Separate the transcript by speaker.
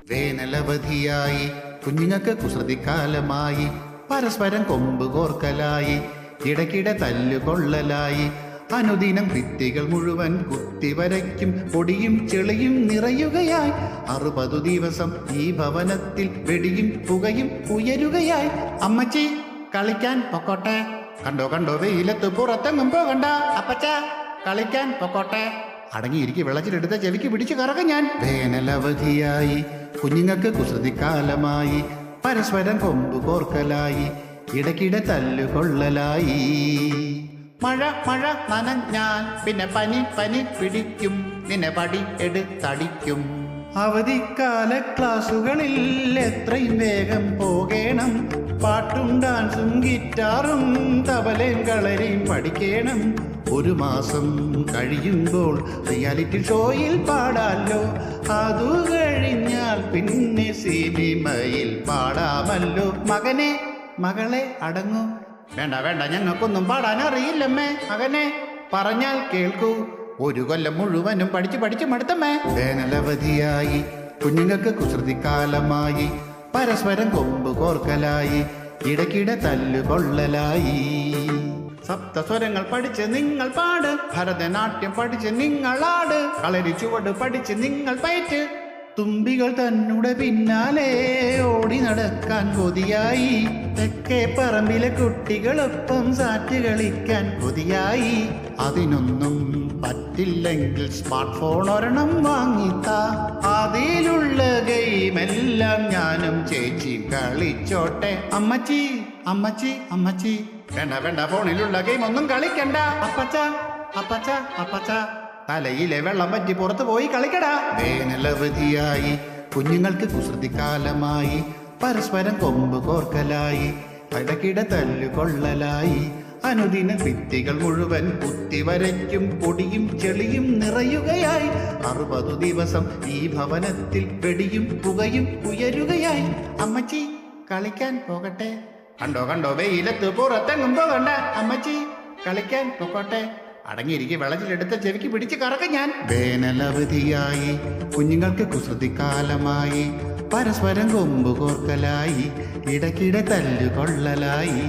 Speaker 1: വേനലവധിയായി കുഞ്ഞുങ്ങൾക്ക് കുസൃതിക്കാലമായി പരസ്പരം കൊമ്പ് കോർക്കലായി ഇടയ്ക്കിടെ തല്ലുകൊള്ളലായി അനുദിനം ഭിത്തികൾ മുഴുവൻ കുത്തിവരയ്ക്കും പൊടിയും ചെളിയും നിറയുകയായി 60 ദിവസം ഈ ഭവനത്തിൽ വെടിയും പുകയും ഉയരുകയായി. അമ്മച്ചി കളിക്കാൻ പൊക്കോട്ടെ, കണ്ടോ കണ്ടോ വെയിലത്ത് പുറത്തെങ്ങും പോകണ്ട. അപ്പച്ച കളിക്കാൻ പൊക്കോട്ടെ, അടങ്ങിയിരിക്കി വെള്ളത്തിലെടുത്ത ചെവിക്ക് പിടിച്ചു കറക്കം ഞാൻ. വേനലവധിയായി കുഞ്ഞുങ്ങൾക്ക് കുസൃതിക്കാലമായി പരസ്പരം കൊമ്പ് കോർക്കലായി ഇടയ്ക്കിടെ തല്ലുകൊള്ളലായി. മഴ മഴ നനഞ്ഞാൽ പിന്നെ പനി പനി പിടിക്കും, നിന്നെ പടി എടുത്തടിക്കും. അവധിക്കാല ക്ലാസുകളിൽ എത്രയും വേഗം പോകണം, പാട്ടും ഡാൻസും ഗിറ്റാറും തബലയും കളരിയും പഠിക്കണം. 1 മാസം കഴിയുമ്പോൾ റിയാലിറ്റി ഷോയിൽ പാടാമല്ലോ, അതു കഴിഞ്ഞാൽ പിന്നെ സിനിമയിൽ പാടാമല്ലോ. മകനെ മകളെ അടങ്ങൂ, വേണ്ട വേണ്ട ഞങ്ങൾക്കൊന്നും പാടാൻ അറിയില്ലമ്മേ. മകനെ പറഞ്ഞാൽ കേൾക്കൂ, 1 കൊല്ലം മുഴുവനും പഠിച്ച് മടുത്തമ്മേ. വേനലവധിയായി കുഞ്ഞുങ്ങൾക്ക് കുസൃതിക്കാലമായി പരസ്പരം കൊമ്പ് കോർക്കലായി ഇടയ്ക്കിടെ തല്ലുകൊള്ളലായി. സപ്തസ്വരങ്ങൾ പഠിച്ച് നിങ്ങൾ പാട്, ഭരതനാട്യം പഠിച്ച് നിങ്ങളാട്, കളരി ചുവട് പഠിച്ച് നിങ്ങൾ പയറ്റ്. തുമ്പികൾ തന്നുടെ പിന്നാലെ ഓടി നടക്കാൻ കൊതിയായി, തെക്കേ പറമ്പിലെ കുട്ടികളൊപ്പം സാറ്റ് കളിക്കാൻ കൊതിയായി. അതിനൊന്നും പറ്റില്ലെങ്കിൽ സ്മാർട്ട് ഫോൺ ഒരെണ്ണം വാങ്ങിത്താ, അതിലുള്ള ഗെയിമെല്ലാം ഞാനും ചേച്ചി കളിച്ചോട്ടെ. അമ്മച്ചി അമ്മച്ചി അമ്മച്ചി വേണ്ട വേണ്ട, ഫോണിലുള്ള ഗെയിം ഒന്നും കളിക്കണ്ട. അപ്പച്ച അപ്പച്ച അപ്പച്ച തലയിലെ വെള്ളം പറ്റി പുറത്തു പോയി കളിക്കടാ. വേനലവധിയായി കുഞ്ഞുങ്ങൾക്ക് കുസൃതിക്കാലമായി പരസ്പരം കൊമ്പ് കോർക്കലായി ഇടയ്ക്കിടെ തല്ലുകൊള്ളലായി അനുദിന ഭിത്തികൾ മുഴുവൻ കുത്തിവരയ്ക്കും പൊടിയും ചെളിയും നിറയുകയായി. 60 ദിവസം ഈ ഭവനത്തിൽ വെടിയും പുകയും ഉയരുകയായി. അമ്മച്ചി കളിക്കാൻ പോകട്ടെ, കണ്ടോ കണ്ടോ വെയിലത്ത് പുറത്തെങ്ങും പോകണ്ട. അമ്മച്ചി കളിക്കാൻ പോകട്ടെ, അടങ്ങിയിരിക്കി വെള്ളത്തിലെടുത്ത ചെവിക്ക് പിടിച്ച് കറക്കം ഞാൻ. വേനലവധിയായി കുഞ്ഞുങ്ങൾക്ക് കുസൃതിക്കാലമായി പരസ്പരം കൊമ്പ് കോർക്കലായി ഇടയ്ക്കിടെ തല്ലുകൊള്ളലായി.